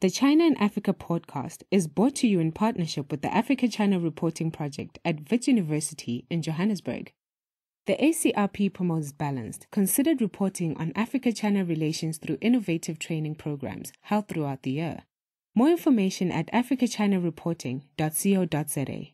The China and Africa podcast is brought to you in partnership with the Africa-China Reporting Project at Wits University in Johannesburg. The ACRP promotes balanced, considered reporting on Africa-China relations through innovative training programs held throughout the year. More information at africachinareporting.co.za.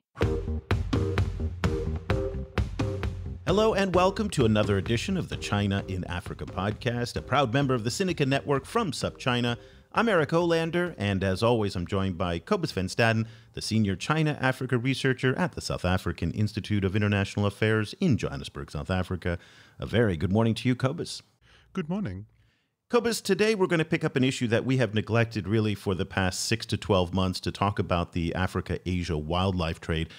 Hello and welcome to another edition of the China in Africa podcast, a proud member of the Syndicate Network from SupChina. I'm Eric Olander, and as always, I'm joined by Cobus van Staden, the senior China-Africa researcher at the South African Institute of International Affairs in Johannesburg, South Africa. A very good morning to you, Cobus. Good morning. Cobus, today we're going to pick up an issue that we have neglected really for the past 6 to 12 months to talk about the Africa-Asia wildlife trade.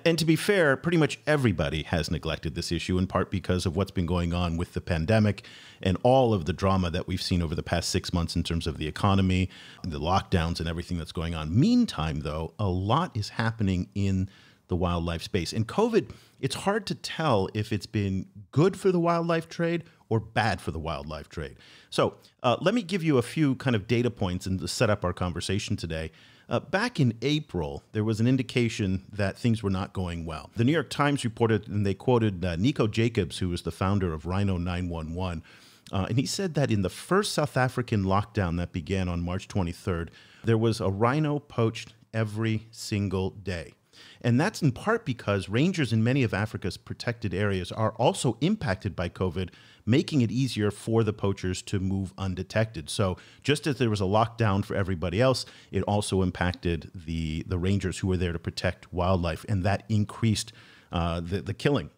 And to be fair, pretty much everybody has neglected this issue, in part because of what's been going on with the pandemic and all of the drama that we've seen over the past 6 months in terms of the economy, the lockdowns, and everything that's going on. Meantime, though, a lot is happening in the wildlife space. And COVID, it's hard to tell if it's been good for the wildlife trade or bad for the wildlife trade. So let me give you a few kind of data points and to set up our conversation today. Back in April, there was an indication that things were not going well. The New York Times reported, and they quoted Nico Jacobs, who was the founder of Rhino 911, and he said that in the first South African lockdown that began on March 23rd, there was a rhino poached every single day. And that's in part because rangers in many of Africa's protected areas are also impacted by COVID, making it easier for the poachers to move undetected. So just as there was a lockdown for everybody else, it also impacted the rangers who were there to protect wildlife, and that increased the killing.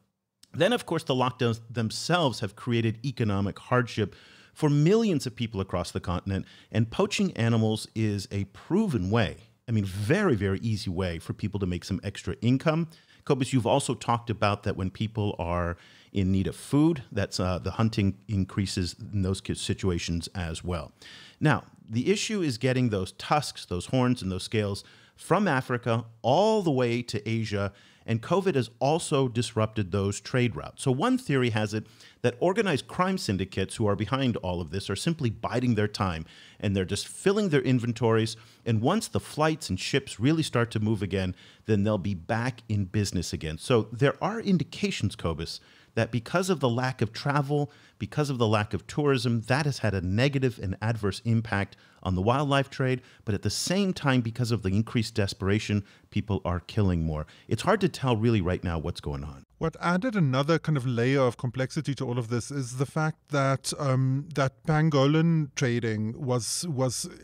Then, of course, the lockdowns themselves have created economic hardship for millions of people across the continent, and poaching animals is a proven way. Very, very easy way for people to make some extra income. Cobus, you've also talked about that when people are in need of food, that's the hunting increases in those situations as well. Now, the issue is getting those tusks, those horns, and those scales from Africa all the way to Asia, and COVID has also disrupted those trade routes. So one theory has it that organized crime syndicates who are behind all of this are simply biding their time, and they're just filling their inventories, and once the flights and ships really start to move again, then they'll be back in business again. So there are indications, Cobus, that because of the lack of travel, because of the lack of tourism, that has had a negative and adverse impact on the wildlife trade. But at the same time, because of the increased desperation, people are killing more. It's hard to tell really right now what's going on. What added another kind of layer of complexity to all of this is the fact that that pangolin trading was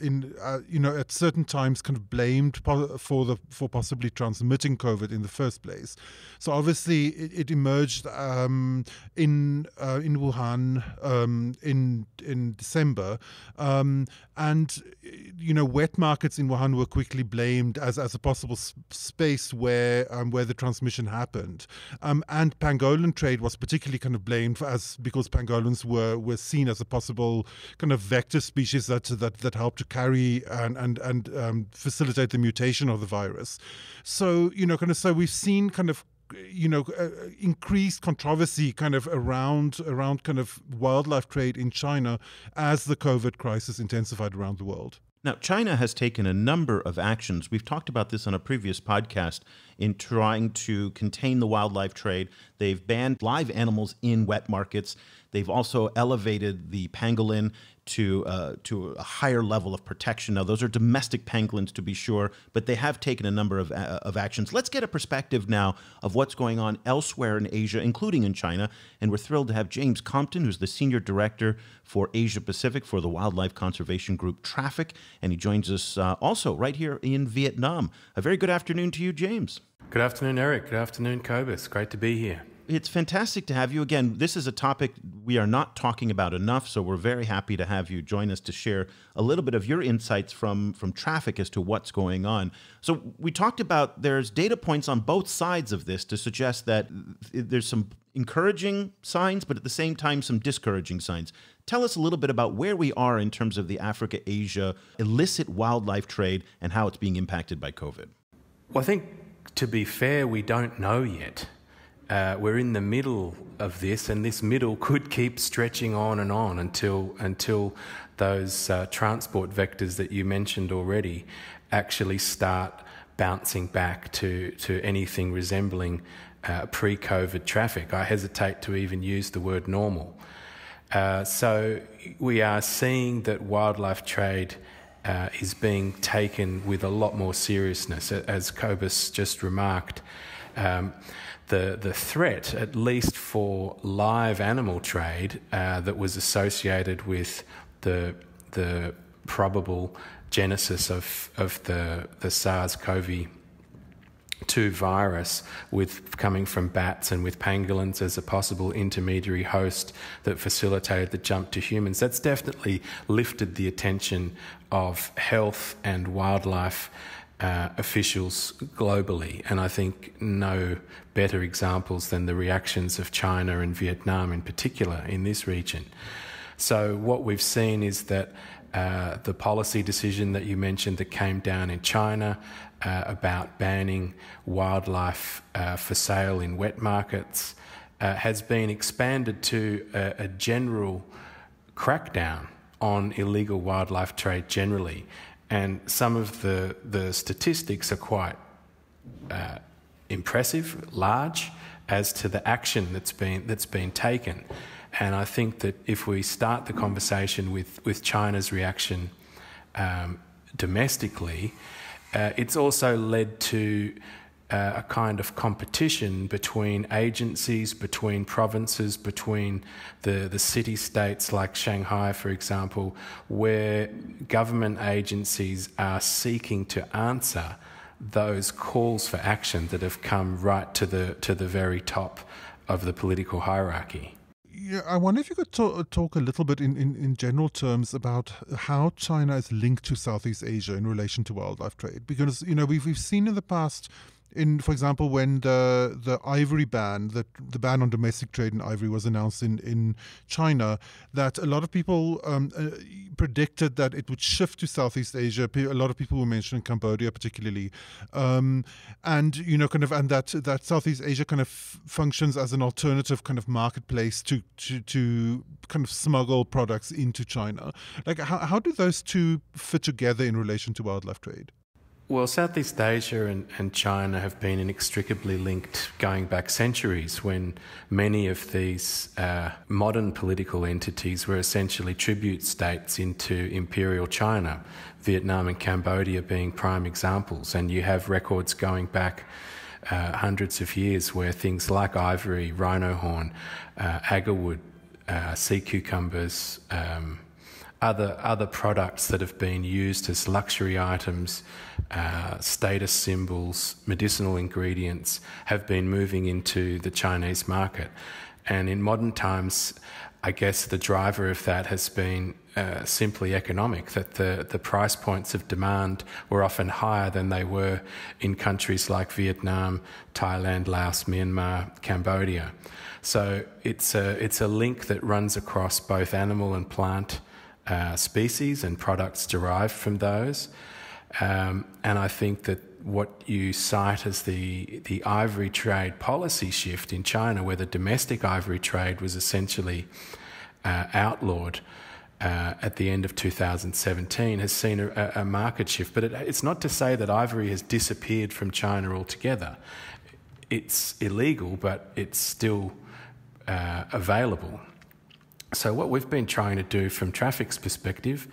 in at certain times kind of blamed for possibly transmitting COVID in the first place. So obviously it emerged in Wuhan in December, and wet markets in Wuhan were quickly blamed as a possible space where the transmission happened. And pangolin trade was particularly kind of blamed because pangolins were seen as a possible kind of vector species that helped to carry and facilitate the mutation of the virus. So so we've seen kind of increased controversy kind of around kind of wildlife trade in China as the COVID crisis intensified around the world. Now, China has taken a number of actions. We've talked about this on a previous podcast in trying to contain the wildlife trade. They've banned live animals in wet markets. They've also elevated the pangolin to a higher level of protection. Now, those are domestic pangolins, to be sure, but they have taken a number of actions. Let's get a perspective now of what's going on elsewhere in Asia, including in China. And we're thrilled to have James Compton, who's the Senior Director for Asia Pacific for the wildlife conservation group Traffic. And he joins us also right here in Vietnam. A very good afternoon to you, James. Good afternoon, Eric. Good afternoon, Cobus. Great to be here. It's fantastic to have you again. This is a topic we are not talking about enough, so we're very happy to have you join us to share a little bit of your insights from Traffic as to what's going on. So we talked about there's data points on both sides of this to suggest that there's some encouraging signs, but at the same time, some discouraging signs. Tell us a little bit about where we are in terms of the Africa-Asia illicit wildlife trade and how it's being impacted by COVID. Well, I think, to be fair, we don't know yet. we're in the middle of this, and this middle could keep stretching on and on until those transport vectors that you mentioned already actually start bouncing back to anything resembling pre-COVID traffic. I hesitate to even use the word normal. So we are seeing that wildlife trade is being taken with a lot more seriousness. As Cobus just remarked, the threat, at least for live animal trade, that was associated with the probable genesis of the SARS-CoV-2 virus, with coming from bats and with pangolins as a possible intermediary host that facilitated the jump to humans, that's definitely lifted the attention of health and wildlife officials globally. And I think no better examples than the reactions of China and Vietnam in particular in this region. So what we've seen is that the policy decision that you mentioned that came down in China about banning wildlife for sale in wet markets has been expanded to a general crackdown on illegal wildlife trade generally. And some of the statistics are quite impressive, large, as to the action that's been taken. And I think that if we start the conversation with China's reaction domestically, it's also led to a kind of competition between agencies, between provinces, between the city-states like Shanghai, for example, where government agencies are seeking to answer those calls for action that have come right to the very top of the political hierarchy. Yeah, I wonder if you could talk a little bit in general terms about how China is linked to Southeast Asia in relation to wildlife trade. Because, we've seen in the past, for example, when the Ivory Ban, the ban on domestic trade in ivory was announced in China, that a lot of people predicted that it would shift to Southeast Asia. A lot of people were mentioning Cambodia particularly, and that Southeast Asia kind of functions as an alternative kind of marketplace to kind of smuggle products into China. Like, how do those two fit together in relation to wildlife trade? Well, Southeast Asia and China have been inextricably linked going back centuries, when many of these modern political entities were essentially tribute states into imperial China, Vietnam and Cambodia being prime examples. And you have records going back hundreds of years where things like ivory, rhino horn, agarwood, sea cucumbers, other products that have been used as luxury items, status symbols, medicinal ingredients, have been moving into the Chinese market. And in modern times, I guess the driver of that has been simply economic, that the price points of demand were often higher than they were in countries like Vietnam, Thailand, Laos, Myanmar, Cambodia. So it's a link that runs across both animal and plant species and products derived from those. And I think that what you cite as the ivory trade policy shift in China, where the domestic ivory trade was essentially outlawed at the end of 2017, has seen a market shift. But it's not to say that ivory has disappeared from China altogether. It's illegal, but it's still available. So what we've been trying to do from Traffic's perspective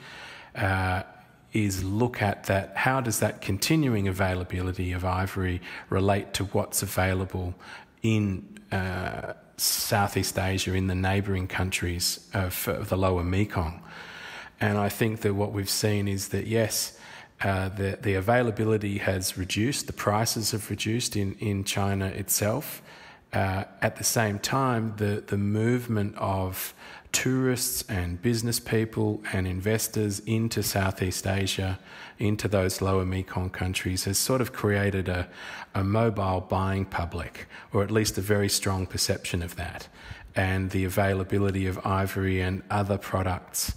is look at that. How does that continuing availability of ivory relate to what's available in Southeast Asia, in the neighbouring countries of the lower Mekong? And I think that what we've seen is that, yes, the availability has reduced, the prices have reduced in China itself. At the same time, the movement of tourists and business people and investors into Southeast Asia, into those lower Mekong countries, has sort of created a mobile buying public, or at least a very strong perception of that. And the availability of ivory and other products,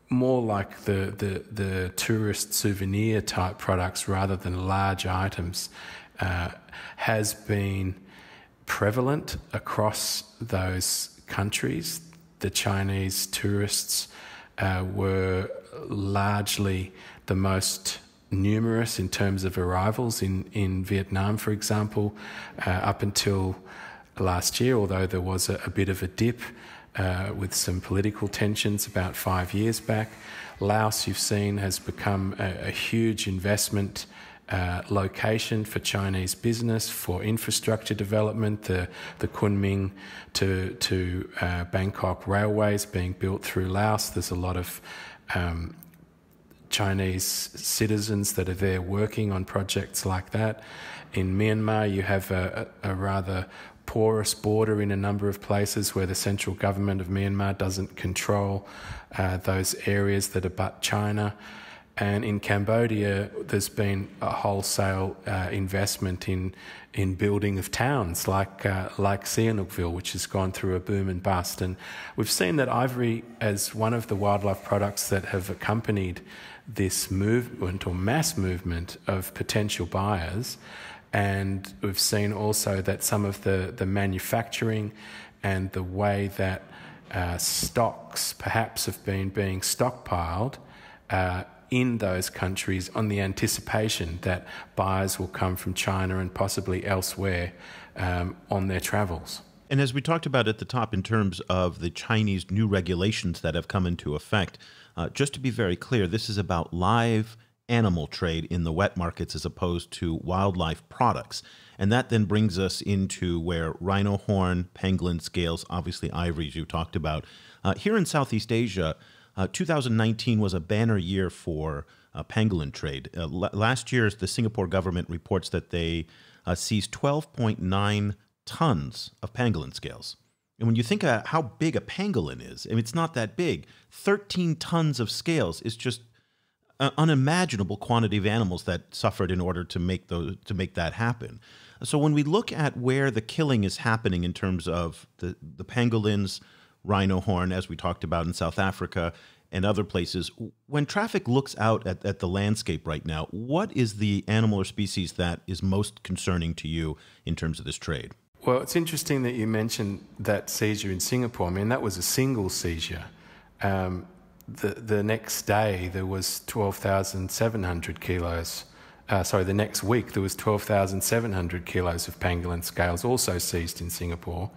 more like the tourist souvenir type products rather than large items, has been prevalent across those countries. The Chinese tourists were largely the most numerous in terms of arrivals in Vietnam, for example, up until last year, although there was a bit of a dip with some political tensions about 5 years back. Laos, you've seen, has become a huge investment location for Chinese business, for infrastructure development. The Kunming to Bangkok railways being built through Laos. There's a lot of Chinese citizens that are there working on projects like that. In Myanmar, you have a rather porous border in a number of places where the central government of Myanmar doesn't control those areas that abut China. And in Cambodia, there's been a wholesale investment in building of towns like Sihanoukville, which has gone through a boom and bust. And we've seen that ivory as one of the wildlife products that have accompanied this movement or mass movement of potential buyers. And we've seen also that some of the manufacturing and the way that stocks perhaps have been being stockpiled in those countries on the anticipation that buyers will come from China and possibly elsewhere on their travels. And as we talked about at the top in terms of the Chinese new regulations that have come into effect, just to be very clear, this is about live animal trade in the wet markets as opposed to wildlife products. And that then brings us into where rhino horn, pangolin scales, obviously ivories you talked about. Here in Southeast Asia, 2019 was a banner year for pangolin trade. Last year, the Singapore government reports that they seized 12.9 tons of pangolin scales. And when you think of how big a pangolin is, I mean, it's not that big. 13 tons of scales is just an unimaginable quantity of animals that suffered in order to make that happen. So when we look at where the killing is happening in terms of the pangolins, rhino horn, as we talked about in South Africa and other places, when traffic looks out at the landscape right now, what is the animal or species that is most concerning to you in terms of this trade? Well, it's interesting that you mentioned that seizure in Singapore. I mean, that was a single seizure. The next day there was 12,700 kilos. The next week there was 12,700 kilos of pangolin scales also seized in Singapore.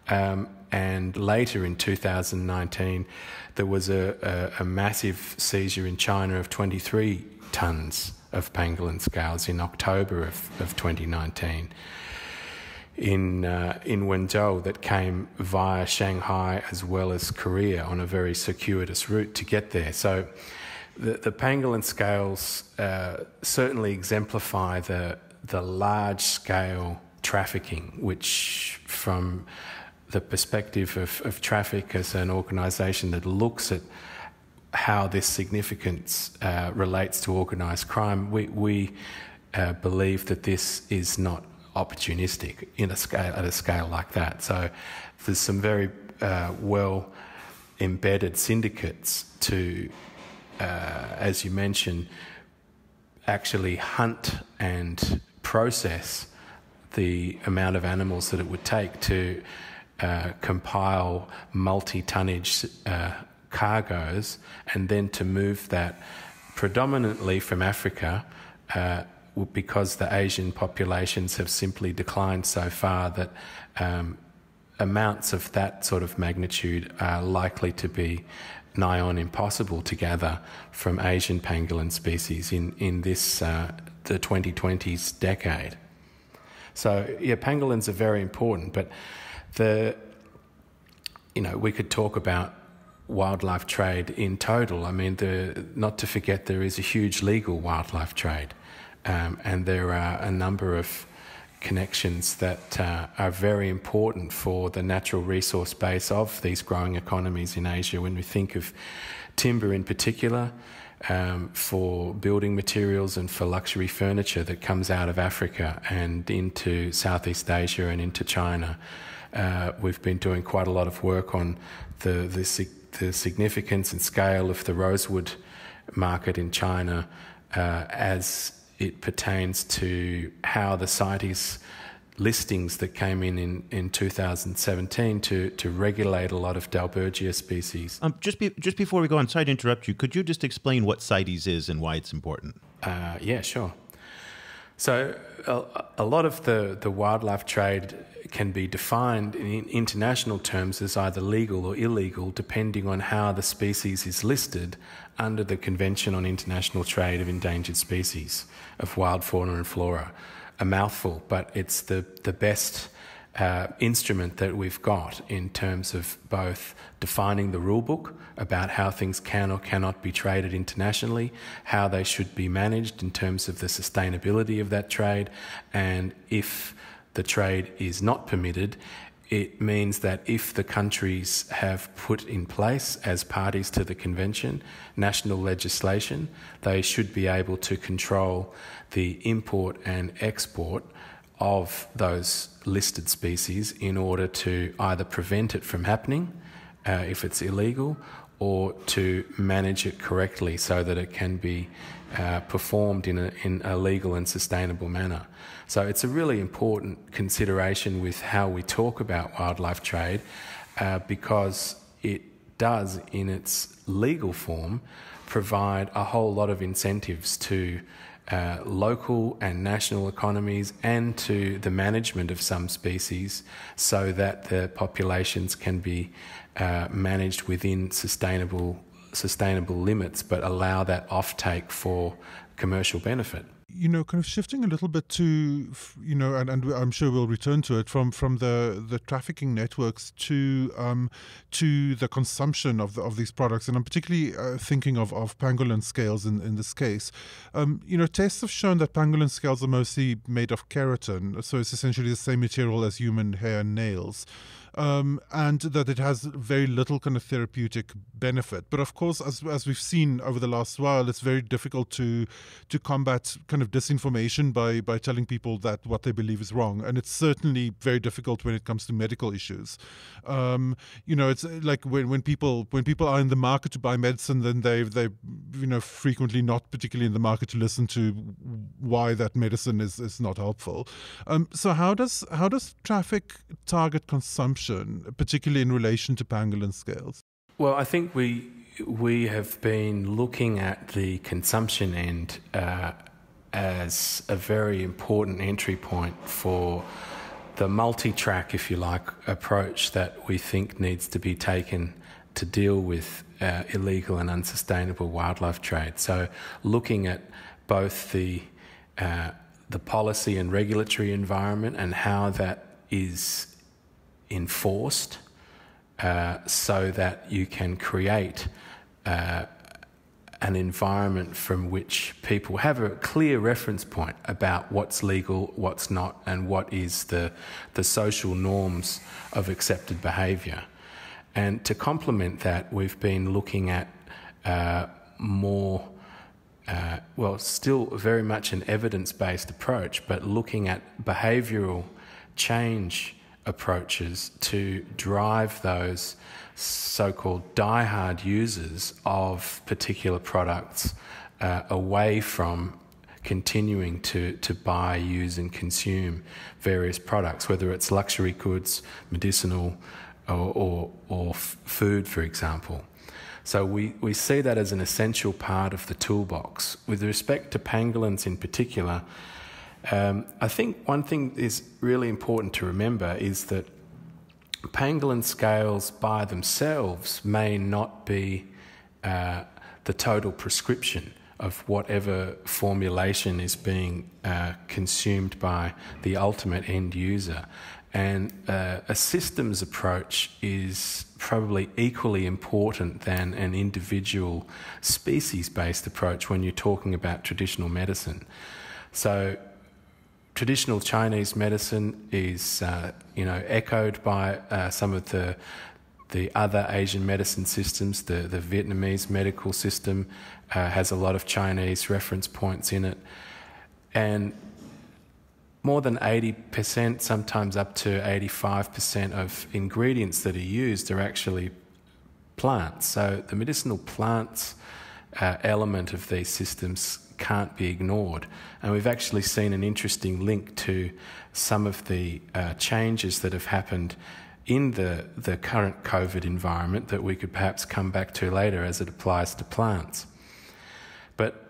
And later in 2019, there was a massive seizure in China of 23 tons of pangolin scales in October of 2019. In Wenzhou, that came via Shanghai as well as Korea on a very circuitous route to get there. So the pangolin scales certainly exemplify the large-scale trafficking, which from the perspective of Traffic as an organisation that looks at how this significance relates to organised crime, we believe that this is not opportunistic at a scale like that. So there's some very well embedded syndicates to, as you mentioned, actually hunt and process the amount of animals that it would take to compile multi-tonnage cargoes and then to move that predominantly from Africa because the Asian populations have simply declined so far that amounts of that sort of magnitude are likely to be nigh on impossible to gather from Asian pangolin species in this the 2020s decade. So yeah, pangolins are very important, but we could talk about wildlife trade in total. I mean, not to forget there is a huge legal wildlife trade. And there are a number of connections that are very important for the natural resource base of these growing economies in Asia. When we think of timber in particular, for building materials and for luxury furniture that comes out of Africa and into Southeast Asia and into China, we've been doing quite a lot of work on the significance and scale of the rosewood market in China as it pertains to how the CITES listings that came in 2017 to regulate a lot of Dalbergia species. Just before we go on, sorry to interrupt you, could you just explain what CITES is and why it's important? Yeah, sure. So a lot of the wildlife trade can be defined in international terms as either legal or illegal, depending on how the species is listed under the Convention on International Trade of Endangered Species of Wild Fauna and Flora. A mouthful, but it's the best instrument that we've got in terms of both defining the rule book about how things can or cannot be traded internationally, how they should be managed in terms of the sustainability of that trade, and if the trade is not permitted, it means that if the countries have put in place, as parties to the convention, national legislation, they should be able to control the import and export of those listed species in order to either prevent it from happening if it's illegal, or to manage it correctly so that it can be performed in a legal and sustainable manner. So it's a really important consideration with how we talk about wildlife trade, because it does, in its legal form, provide a whole lot of incentives to local and national economies and to the management of some species so that the populations can be managed within sustainable limits, but allow that offtake for commercial benefit. Kind of shifting a little bit to, and I'm sure we'll return to it, from the trafficking networks to the consumption of these products, and I'm particularly thinking of pangolin scales in this case. Tests have shown that pangolin scales are mostly made of keratin, so it's essentially the same material as human hair and nails. And that it has very little kind of therapeutic benefit. But of course, as we've seen over the last while, it's very difficult to combat kind of disinformation by telling people that what they believe is wrong. And it's certainly very difficult when it comes to medical issues. It's like when people are in the market to buy medicine, then they frequently not particularly in the market to listen to why that medicine is not helpful. So how does traffic target consumption, particularly in relation to pangolin scales? Well, I think we have been looking at the consumption end as a very important entry point for the multi-track, if you like, approach that we think needs to be taken to deal with illegal and unsustainable wildlife trade. So looking at both the policy and regulatory environment and how that is enforced so that you can create an environment from which people have a clear reference point about what's legal, what's not, and what is the social norms of accepted behaviour. And to complement that, we've been looking at still very much an evidence-based approach, but looking at behavioural change approaches to drive those so-called die-hard users of particular products away from continuing to buy, use and consume various products, whether it's luxury goods, medicinal or food, for example. So we see that as an essential part of the toolbox. With respect to pangolins in particular, I think one thing is really important to remember is that pangolin scales by themselves may not be the total prescription of whatever formulation is being consumed by the ultimate end user. And a systems approach is probably equally important than an individual species-based approach when you're talking about traditional medicine. So traditional Chinese medicine is, echoed by some of the other Asian medicine systems. The Vietnamese medical system has a lot of Chinese reference points in it. And more than 80%, sometimes up to 85% of ingredients that are used are actually plants. So the medicinal plants element of these systems can't be ignored. And we've actually seen an interesting link to some of the changes that have happened in the current COVID environment that we could perhaps come back to later as it applies to plants. But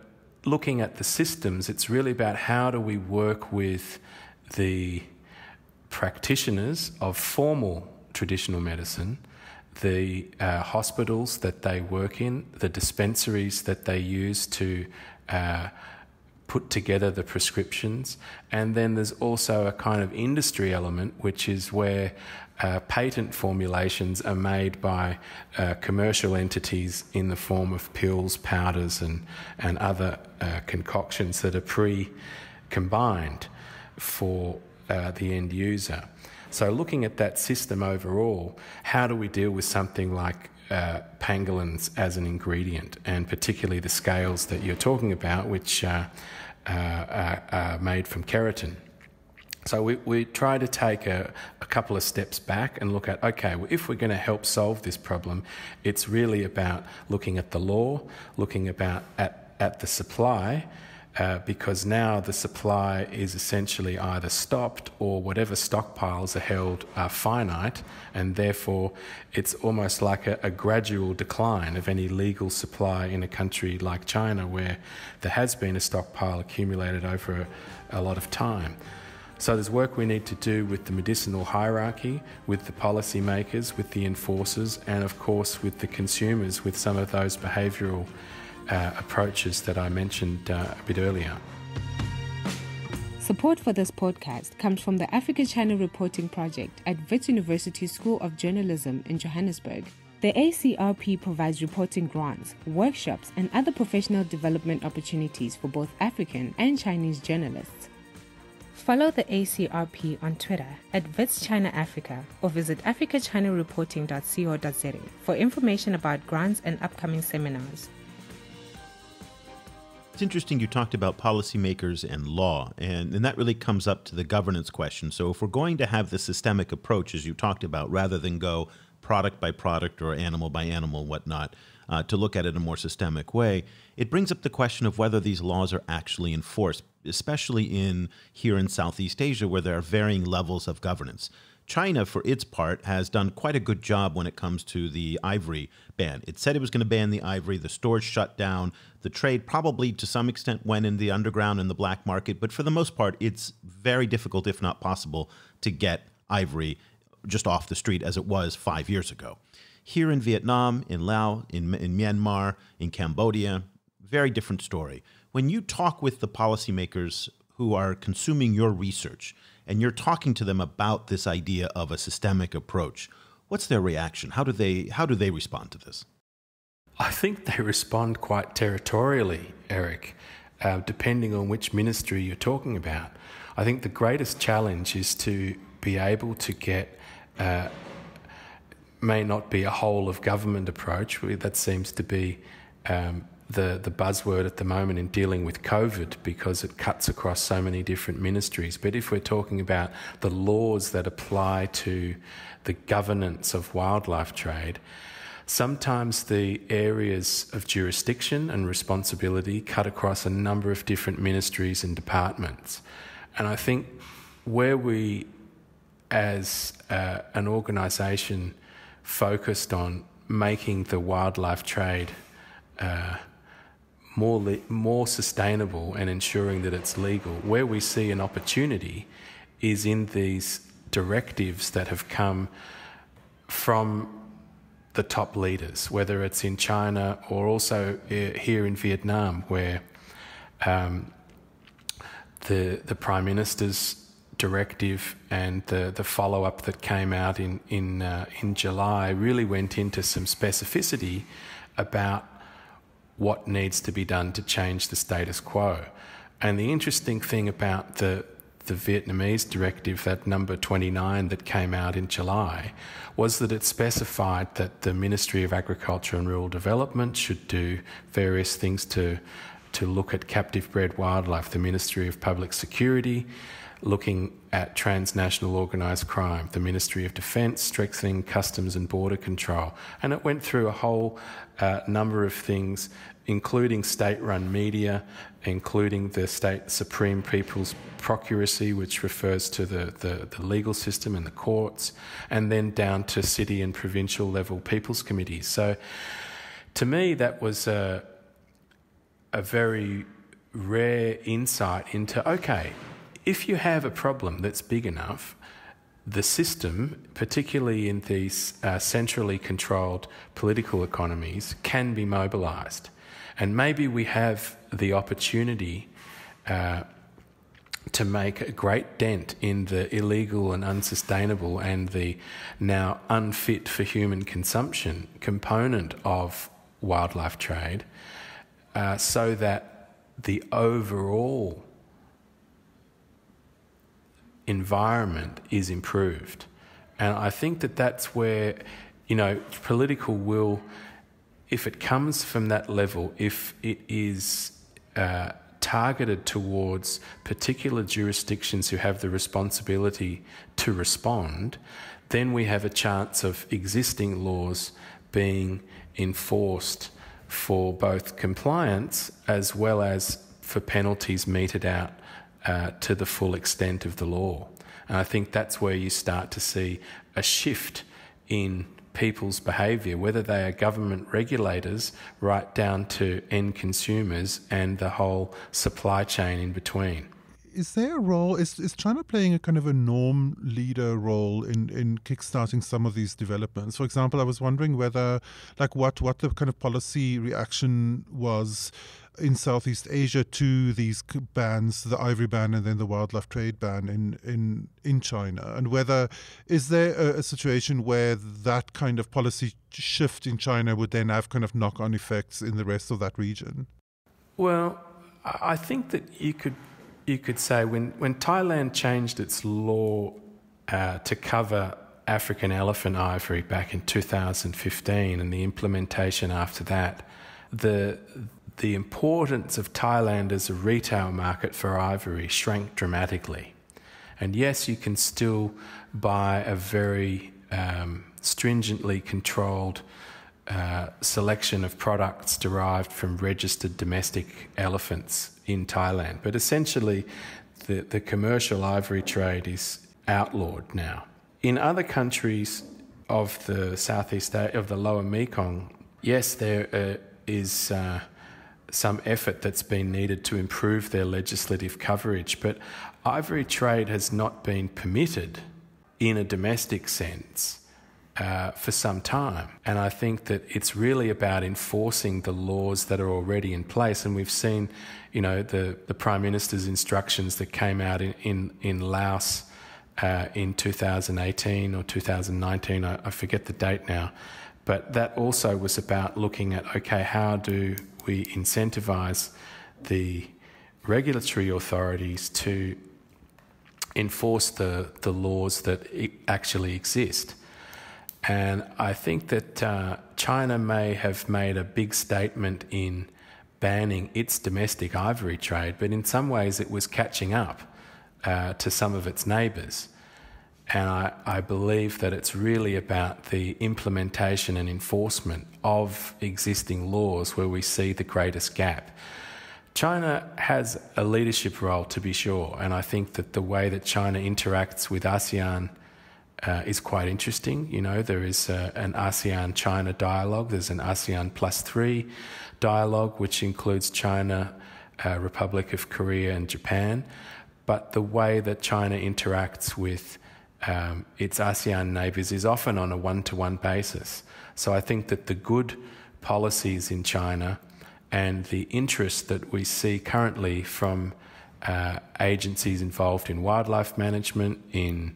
looking at the systems, it's really about how do we work with the practitioners of formal traditional medicine, the hospitals that they work in, the dispensaries that they use to put together the prescriptions, and then there's also a kind of industry element, which is where patent formulations are made by commercial entities in the form of pills, powders, and other concoctions that are pre-combined for the end user. So looking at that system overall, how do we deal with something like pangolins as an ingredient, and particularly the scales that you're talking about, which are made from keratin? So we try to take a couple of steps back and look at, okay, well, if we're going to help solve this problem, it's really about looking at the law, looking about at the supply, because now the supply is essentially either stopped or whatever stockpiles are held are finite, and therefore it's almost like a gradual decline of any legal supply in a country like China, where there has been a stockpile accumulated over a lot of time. So there's work we need to do with the medicinal hierarchy, with the policymakers, with the enforcers, and of course with the consumers, with some of those behavioural approaches that I mentioned a bit earlier. Support for this podcast comes from the Africa-China Reporting Project at Wits University School of Journalism in Johannesburg. The ACRP provides reporting grants, workshops, and other professional development opportunities for both African and Chinese journalists. Follow the ACRP on Twitter at Wits China Africa or visit africachinareporting.co.za for information about grants and upcoming seminars. It's interesting you talked about policymakers and law, and that really comes up to the governance question. So if we're going to have the systemic approach, as you talked about, rather than go product by product or animal by animal, whatnot, to look at it in a more systemic way, it brings up the question of whether these laws are actually enforced, especially here in Southeast Asia, where there are varying levels of governance. China, for its part, has done quite a good job when it comes to the ivory ban. It said it was going to ban the ivory, the stores shut down, the trade probably to some extent went in the underground and the black market, but for the most part, it's very difficult, if not possible, to get ivory just off the street as it was 5 years ago. Here in Vietnam, in Laos, in Myanmar, in Cambodia, very different story. When you talk with the policymakers who are consuming your research and you're talking to them about this idea of a systemic approach, what's their reaction? How do they respond to this? I think they respond quite territorially, Eric, depending on which ministry you're talking about. I think the greatest challenge is to be able to get may not be a whole of government approach. That seems to be the buzzword at the moment in dealing with COVID, because it cuts across so many different ministries. But if we're talking about the laws that apply to the governance of wildlife trade, sometimes the areas of jurisdiction and responsibility cut across a number of different ministries and departments. And I think where we, as an organisation focused on making the wildlife trade more sustainable and ensuring that it's legal, where we see an opportunity is in these directives that have come from the top leaders, whether it's in China or also here in Vietnam, where the Prime Minister's directive and the follow-up that came out in July really went into some specificity about what needs to be done to change the status quo. And the interesting thing about the Vietnamese directive, that number 29 that came out in July, was that it specified that the Ministry of Agriculture and Rural Development should do various things to look at captive bred wildlife. The Ministry of Public Security looking at transnational organised crime, the Ministry of Defence, strengthening customs and border control. And it went through a whole number of things, including state-run media, including the State Supreme People's Procuracy, which refers to the legal system and the courts, and then down to city and provincial level people's committees. So to me, that was a very rare insight into, okay, if you have a problem that's big enough, the system, particularly in these centrally controlled political economies, can be mobilised. And maybe we have the opportunity to make a great dent in the illegal and unsustainable and the now unfit for human consumption component of wildlife trade, so that the overall environment is improved. And I think that that's where, political will, if it comes from that level, if it is targeted towards particular jurisdictions who have the responsibility to respond, then we have a chance of existing laws being enforced for both compliance as well as for penalties meted out to the full extent of the law. And I think that's where you start to see a shift in people's behaviour, whether they are government regulators right down to end consumers and the whole supply chain in between. Is there a role, is China playing a kind of a norm leader role in kickstarting some of these developments? For example, I was wondering whether, what the kind of policy reaction was in Southeast Asia to these bans, the Ivory Ban and then the wildlife trade ban in China, and whether is there a situation where that kind of policy shift in China would then have kind of knock-on effects in the rest of that region? Well, I think that you could say when Thailand changed its law to cover African elephant ivory back in 2015 and the implementation after that, the importance of Thailand as a retail market for ivory shrank dramatically. And yes, you can still buy a very stringently controlled selection of products derived from registered domestic elephants in Thailand. But essentially, the commercial ivory trade is outlawed now. In other countries of the Southeast Asia, of the Lower Mekong, yes, there is some effort that's been needed to improve their legislative coverage, but ivory trade has not been permitted in a domestic sense for some time. And I think that it's really about enforcing the laws that are already in place. And we've seen, the Prime Minister's instructions that came out in Laos in 2018 or 2019, I forget the date now, but that also was about looking at, okay, how do we incentivise the regulatory authorities to enforce the laws that actually exist. And I think that China may have made a big statement in banning its domestic ivory trade, but in some ways it was catching up to some of its neighbours. And I believe that it's really about the implementation and enforcement of existing laws where we see the greatest gap. China has a leadership role, to be sure, and I think that the way that China interacts with ASEAN is quite interesting. There is an ASEAN-China dialogue. There's an ASEAN +3 dialogue, which includes China, Republic of Korea and Japan. But the way that China interacts with its ASEAN neighbours is often on a one-to-one basis. So I think that the good policies in China and the interest that we see currently from agencies involved in wildlife management, in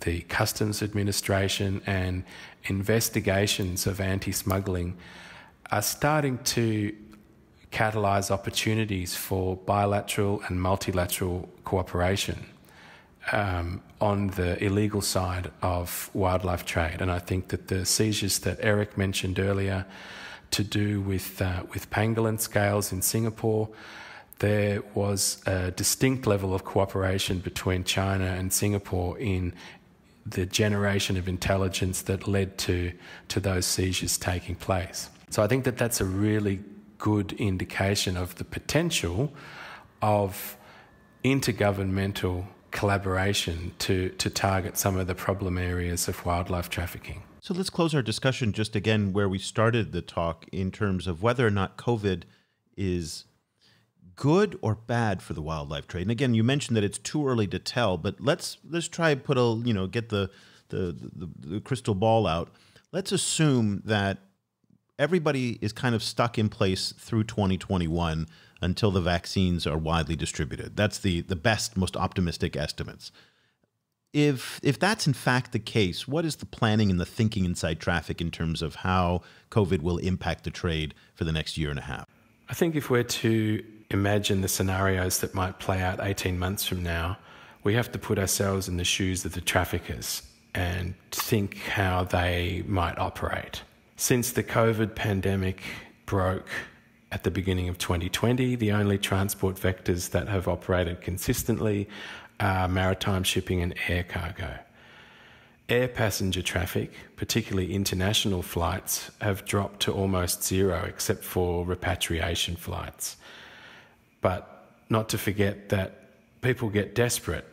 the customs administration and investigations of anti-smuggling are starting to catalyse opportunities for bilateral and multilateral cooperation on the illegal side of wildlife trade. And I think that the seizures that Eric mentioned earlier to do with pangolin scales in Singapore, there was a distinct level of cooperation between China and Singapore in the generation of intelligence that led to those seizures taking place. So I think that that's a really good indication of the potential of intergovernmental collaboration to target some of the problem areas of wildlife trafficking. So let's close our discussion just again where we started the talk in terms of whether or not COVID is good or bad for the wildlife trade. And again, you mentioned that it's too early to tell, but let's try and put get the crystal ball out. Let's assume that everybody is kind of stuck in place through 2021 until the vaccines are widely distributed. That's the best, most optimistic estimates. If that's in fact the case, what is the planning and the thinking inside traffic in terms of how COVID will impact the trade for the next year and a half? I think if we're to imagine the scenarios that might play out 18 months from now, we have to put ourselves in the shoes of the traffickers and think how they might operate. Since the COVID pandemic broke at the beginning of 2020, the only transport vectors that have operated consistently are maritime shipping and air cargo. Air passenger traffic, particularly international flights, have dropped to almost zero except for repatriation flights. But not to forget that people get desperate.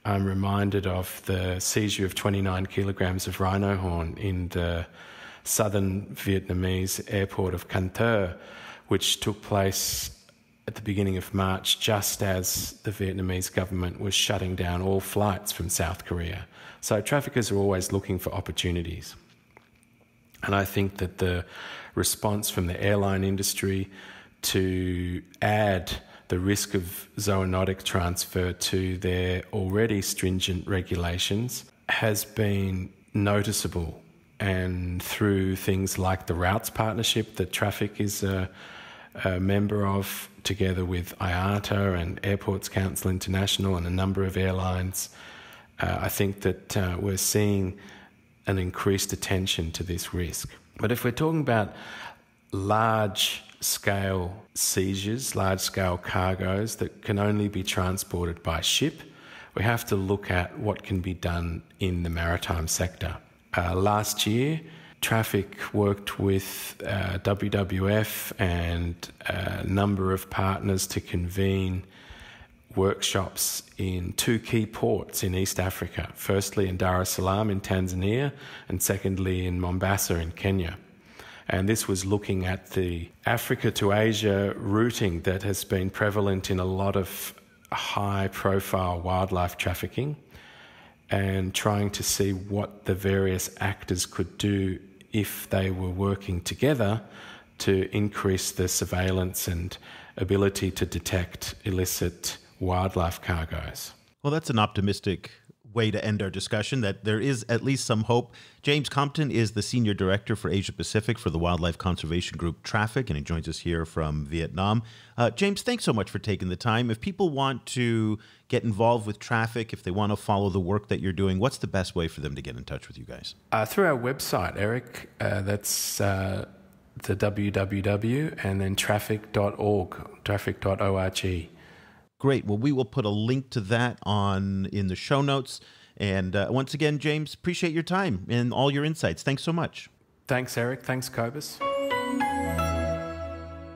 I'm reminded of the seizure of 29 kilograms of rhino horn in the southern Vietnamese airport of Compton, which took place at the beginning of March, just as the Vietnamese government was shutting down all flights from South Korea. So traffickers are always looking for opportunities. And I think that the response from the airline industry to add the risk of zoonotic transfer to their already stringent regulations has been noticeable. And through things like the Routes Partnership that Traffic is a member of, together with IATA and Airports Council International and a number of airlines, I think that we're seeing an increased attention to this risk. But if we're talking about large-scale seizures, large-scale cargoes that can only be transported by ship, we have to look at what can be done in the maritime sector. Last year, Traffic worked with WWF and a number of partners to convene workshops in two key ports in East Africa, firstly in Dar es Salaam in Tanzania and secondly in Mombasa in Kenya. And this was looking at the Africa to Asia routing that has been prevalent in a lot of high-profile wildlife trafficking and trying to see what the various actors could do if they were working together to increase the surveillance and ability to detect illicit wildlife cargoes. Well, that's an optimistic way to end our discussion, that there is at least some hope. James Compton is the Senior Director for Asia Pacific for the wildlife conservation group Traffic, and he joins us here from Vietnam. James, thanks so much for taking the time. If people want to get involved with Traffic, if they want to follow the work that you're doing, what's the best way for them to get in touch with you guys? Through our website, Eric. That's the www and then traffic.org, traffic.org. Great. Well, we will put a link to that in the show notes. And once again, James, appreciate your time and all your insights. Thanks so much. Thanks, Eric. Thanks, Cobus.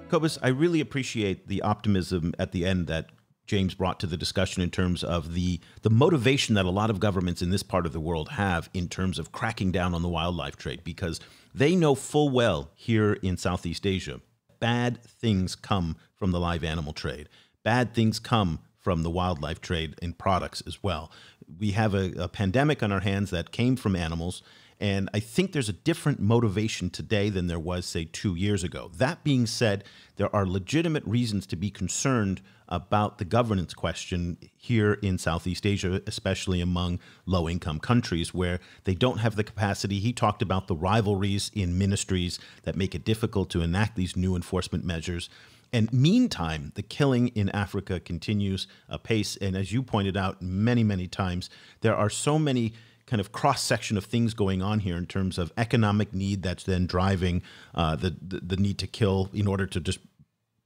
Cobus, I really appreciate the optimism at the end that James brought to the discussion in terms of the motivation that a lot of governments in this part of the world have in terms of cracking down on the wildlife trade, because they know full well here in Southeast Asia, bad things come from the live animal trade. Bad things come from the wildlife trade in products as well. We have a pandemic on our hands that came from animals, and I think there's a different motivation today than there was, say, 2 years ago. That being said, there are legitimate reasons to be concerned about the governance question here in Southeast Asia, especially among low-income countries where they don't have the capacity. He talked about the rivalries in ministries that make it difficult to enact these new enforcement measures. And meantime, the killing in Africa continues apace. And as you pointed out many, many times, there are so many kind of cross-section of things going on here in terms of economic need that's then driving the need to kill in order to just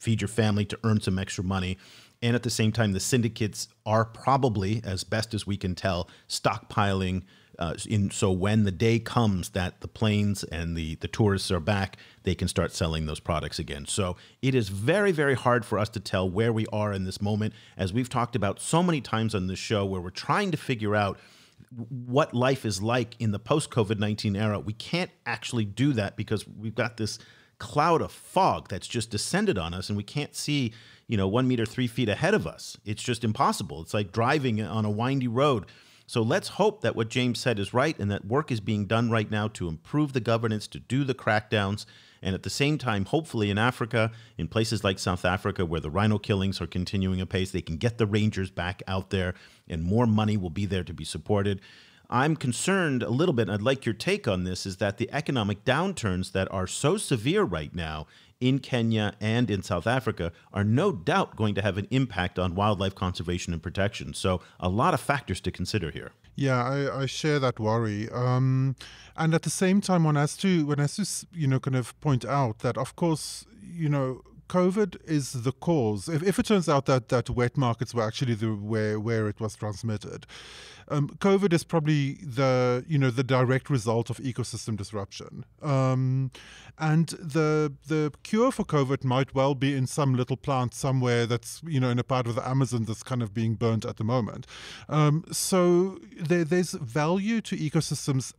feed your family, to earn some extra money. And at the same time, the syndicates are probably, as best as we can tell, stockpiling. So when the day comes that the planes and the tourists are back, they can start selling those products again. So it is very, very hard for us to tell where we are in this moment, as we've talked about so many times on this show, where we're trying to figure out what life is like in the post-COVID-19 era. We can't actually do that because we've got this cloud of fog that's just descended on us, and we can't see 1 meter, 3 feet ahead of us. It's just impossible. It's like driving on a windy road. So let's hope that what James said is right, and that work is being done right now to improve the governance, to do the crackdowns. And at the same time, hopefully in Africa, in places like South Africa, where the rhino killings are continuing apace, they can get the rangers back out there and more money will be there to be supported. I'm concerned a little bit, and I'd like your take on this, is that the economic downturns that are so severe right now in Kenya and in South Africa are no doubt going to have an impact on wildlife conservation and protection. So a lot of factors to consider here. Yeah, I share that worry. And at the same time, one has to kind of point out that, of course, COVID is the cause. If it turns out that wet markets were actually where it was transmitted, COVID is probably the direct result of ecosystem disruption. And the cure for COVID might well be in some little plant somewhere that's in a part of the Amazon that's kind of being burnt at the moment. So there's value to ecosystems,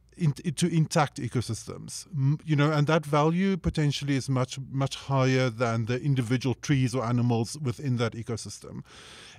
to intact ecosystems, and that value potentially is much, much higher than the individual trees or animals within that ecosystem.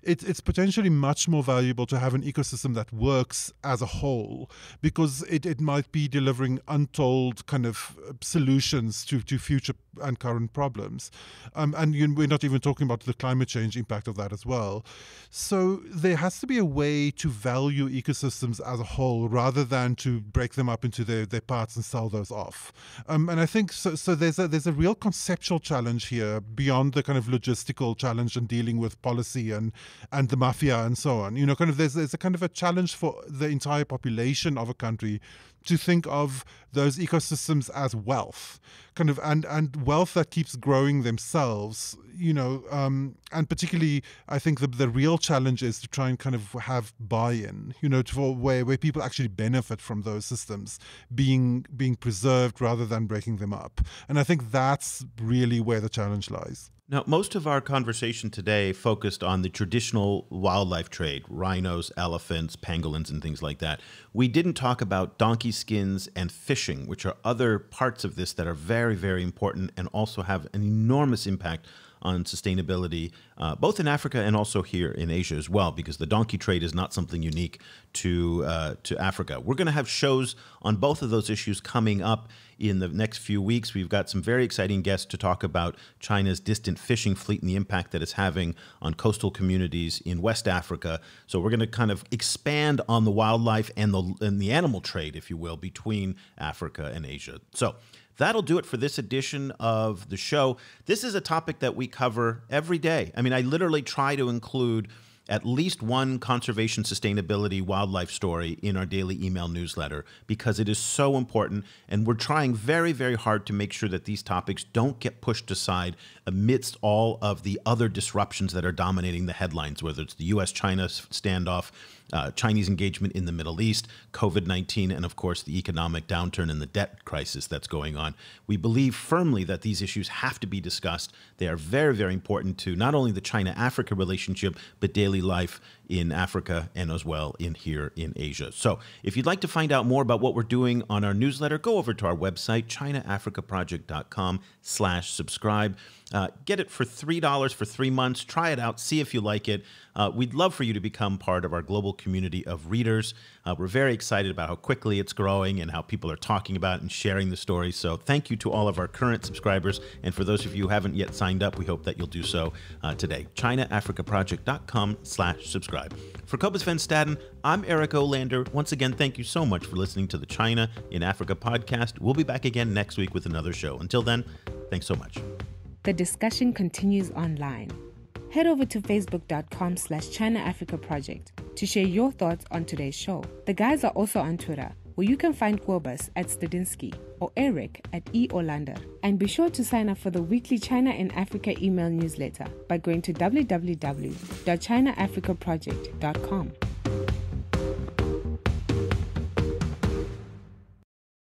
It's potentially much more valuable to have an ecosystem that works as a whole, because it might be delivering untold kind of solutions to future and current problems. And we're not even talking about the climate change impact of that as well. So there has to be a way to value ecosystems as a whole rather than to break them up into their parts and sell those off. And I think so there's a real conceptual challenge here beyond the kind of logistical challenge and dealing with policy and the mafia and so on. There's a kind of a challenge for the entire population of a country to think of those ecosystems as wealth, and wealth that keeps growing themselves, and particularly I think the real challenge is to try and kind of have buy-in, for where people actually benefit from those systems being preserved rather than breaking them up. And I think that's really where the challenge lies. Now, most of our conversation today focused on the traditional wildlife trade, rhinos, elephants, pangolins, and things like that. We didn't talk about donkey skins and fishing, which are other parts of this that are very, very important and also have an enormous impact on sustainability, both in Africa and also here in Asia as well, because the donkey trade is not something unique to Africa. We're going to have shows on both of those issues coming up in the next few weeks. We've got some very exciting guests to talk about China's distant fishing fleet and the impact that it's having on coastal communities in West Africa. So we're going to kind of expand on the wildlife and the animal trade, if you will, between Africa and Asia. So that'll do it for this edition of the show. This is a topic that we cover every day. I mean, I literally try to include at least one conservation, sustainability, wildlife story in our daily email newsletter because it is so important. And we're trying very, very hard to make sure that these topics don't get pushed aside amidst all of the other disruptions that are dominating the headlines, whether it's the U.S.-China standoff, Chinese engagement in the Middle East, COVID-19, and of course the economic downturn and the debt crisis that's going on. We believe firmly that these issues have to be discussed. They are very, very important to not only the China-Africa relationship, but daily life in Africa and as well here in Asia. So if you'd like to find out more about what we're doing on our newsletter, go over to our website, chinaafricaproject.com/subscribe. Get it for $3 for 3 months. Try it out. See if you like it. We'd love for you to become part of our global community of readers. We're very excited about how quickly it's growing and how people are talking about it and sharing the stories. So thank you to all of our current subscribers. And for those of you who haven't yet signed up, we hope that you'll do so today. chinaafricaproject.com/subscribe. For Cobus Van Staden, I'm Eric Olander. Once again, thank you so much for listening to the China in Africa podcast. We'll be back again next week with another show. Until then, thanks so much. The discussion continues online. Head over to facebook.com/China Africa Project to share your thoughts on today's show. The guys are also on Twitter where you can find Cobus at Stadinsky or Eric at eOlander. And be sure to sign up for the weekly China and Africa email newsletter by going to www.chinaafricaproject.com.